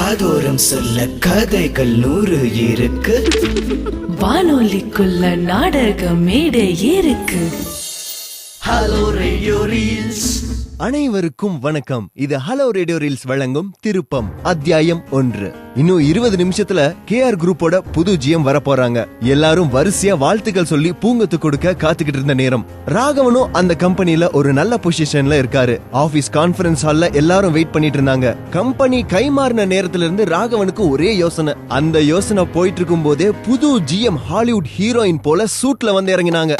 காதோரம் சொல்ல கதைகள் 100 இருக்கு. வானொலிக்குள்ள நாடக மேடை இருக்கு. Hello radio reels. அனைவருக்கும் வணக்கம். இது ஹலோ ரேடியோ ரீல்ஸ் வழங்கும் திருப்பம் அத்தியாயம் 1. இன்னும் 20 நிமிஷத்துல KR குரூப்போட புது GM வர போறாங்க. எல்லாரும் வரிசையா வாழ்த்துக்கள் சொல்லி பூங்கத்து கொடுக்க காத்துக்கிட்டு இருந்த நேரம், ராகவனும் அந்த கம்பெனில ஒரு நல்ல பொசிஷன்ல இருக்காரு. ஆபீஸ் கான்ஃபரன்ஸ் ஹால்ல எல்லாரும் வெயிட் பண்ணிட்டு இருந்தாங்க. கம்பெனி கைமாறின நேரத்துல இருந்து ராகவனுக்கு ஒரே யோசனை. அந்த யோசனை போயிட்டு இருக்கும் போதே புது GM ஹாலிவுட் ஹீரோயின் போல சூட்ல வந்து இறங்கினாங்க.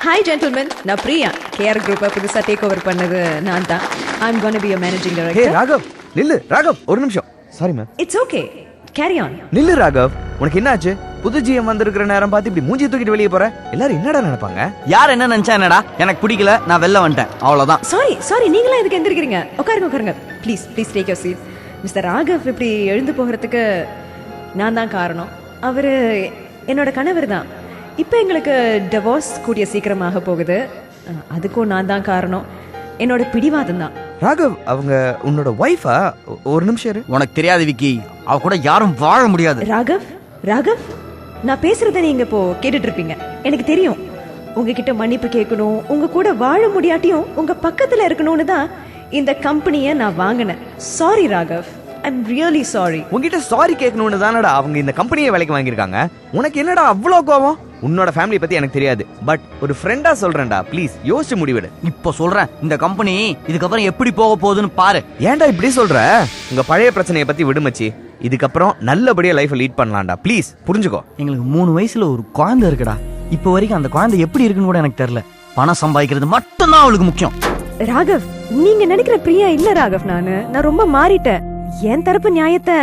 Hi gentlemen, நான் பிரியா. KR Group புதுசா டேக் ஓவர் பண்ணது நான் தான். I'm going to be a managing director. Hey Raghav, நில்லு ராகவ், ஒரு நிமிஷம். Sorry ma'am. It's okay. Carry on. நில்லு ராகவ், உனக்கு என்ன ஆச்சு? புது GM வந்திருக்கிற நேரம் பார்த்து இப்படி மூஞ்சி தூக்கிட்டு வெளியே போற. எல்லாரும் என்னடா நினைப்பாங்க? யார் என்ன நினைச்சா என்னடா? எனக்கு பிடிக்கல, நான் வெளில வந்துட்டேன், அவ்வளவுதான். Sorry, நீங்களா எதுக்கு எந்திரிக்கிறீங்க? உட்காருங்க. Please take your seat. Mister Raghav இப்படி எழுந்து போகிறதுக்கு நான் தான் காரணம். அவரு என்னோட கணவர் தான். இப்போ எங்களுக்கு டிவோர்ஸ் கூடிய சீக்கிரமாக போகுது. அதுக்கும் நான் தான் காரணம். என்னோட பிடிவாதம் தான். ராகவ், அவங்க உன்னோட வைஃபா? ஒரு நிமிஷம் இரு. உனக்கு தெரியாது விக்கி, அவ கூட யாரும் வாழ முடியாது. ராகவ், நான் பேசுறத நீங்க இப்போ கேட்டுட்டு இருப்பீங்க. எனக்கு தெரியும் உங்ககிட்ட மன்னிப்பு கேட்கணும், உங்க கூட வாழ முடியாட்டியும் உங்க பக்கத்துல இருக்கணும்னு தான் இந்த கம்பெனியை நான் வாங்கினேன். Sorry Raghav, I'm really sorry. உங்ககிட்ட சாரி கேட்கணும்னு தானடா அவங்க இந்த கம்பெனியை வேலைக்கு வாங்கியிருக்காங்க. உனக்கு என்னடா அவ்வளோ கோவம்? உன்னோட ஃபேமிலி பத்தி எனக்கு தெரியாது, பட் ஒரு ஃப்ரெண்டா சொல்றேன்டா, ப்ளீஸ் யோசிச்சு முடிவிடு. இப்போ சொல்றேன், இந்த கம்பெனி இதுக்கப்புறம் எப்படி போக போகுதுன்னு பாரு. ஏன்டா இப்படி சொல்ற? உங்க பழைய பிரச்சனையை பத்தி விடுமச்சி. இதுக்கப்புறம் நல்லபடியா லைஃப் லீட் பண்ணலாம்டா, ப்ளீஸ் புரிஞ்சுக்கோ. எங்களுக்கு 3 வயசுல ஒரு குழந்தை இருக்குடா. இப்போ வரைக்கும் அந்த குழந்தை எப்படி இருக்குன்னு கூட எனக்கு தெரியல. பணம் சம்பாதிக்கிறது மட்டும்தான் அவளுக்கு முக்கியம். ராகவ், நீங்க நினைக்கிற பிரியா இல்ல ராகவ். நான் ரொம்ப மாறிட்டேன். என் தரப்பு நியாயத்தை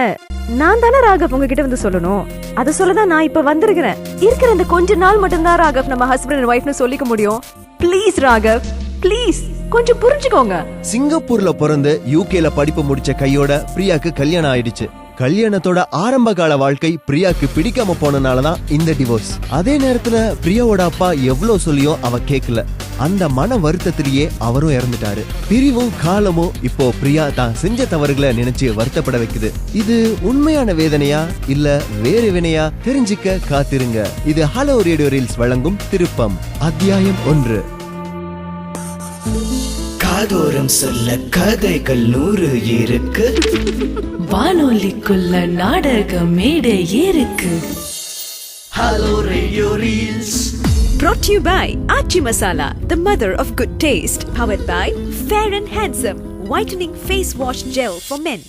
நான் தானே ராகவ் உங்ககிட்ட வந்து சொல்லணும். அதை சொல்லதான் நான் இப்ப வந்திருக்கிறேன். இருக்கிற இந்த கொஞ்ச நாள் மட்டும்தான் ராகவ் நம்ம ஹஸ்பண்ட் அண்ட் ஒய்ஃப்னு சொல்லிக்க முடியும். ப்ளீஸ் ராகவ், ப்ளீஸ் கொஞ்சம் புரிஞ்சுக்கோங்க. சிங்கப்பூர்ல பிறந்து UKல படிப்பு முடிச்ச கையோட பிரியாக்கு கல்யாணம் ஆயிடுச்சு. கல்யாணத்தோட ஆரம்ப கால வாழ்க்கை பிரியாக்கு பிடிக்காம போனனாலதான் இந்த டிவோர்ஸ். அதே நேரத்துல பிரியாவோட அப்பா எவ்வளவு சொல்லியும் அவ கேட்கல. அந்த மன வருத்தத்திலேயே அவரும் இறந்துட்டாரு. பிரிவும் காலமும் இப்போ பிரியா தான் செஞ்ச தவறுகளை நினைச்சு வருத்தப்பட வைக்குது. இது உண்மையான வேதனையா இல்ல வேறு வினையா தெரிஞ்சுக்க காத்திருங்க. இது ஹலோ ரேடியோ ரீல்ஸ் வழங்கும் திருப்பம் அத்தியாயம் 1. காதோரம் சொல்ல கதைகள் 100 இருக்கு. வானொலிக்குள்ள நாடக மேடை இருக்கு. Hello radio reels. Brought to you by Aachi Masala, the mother of good taste. Powered by Fair and Handsome, whitening face wash gel for men.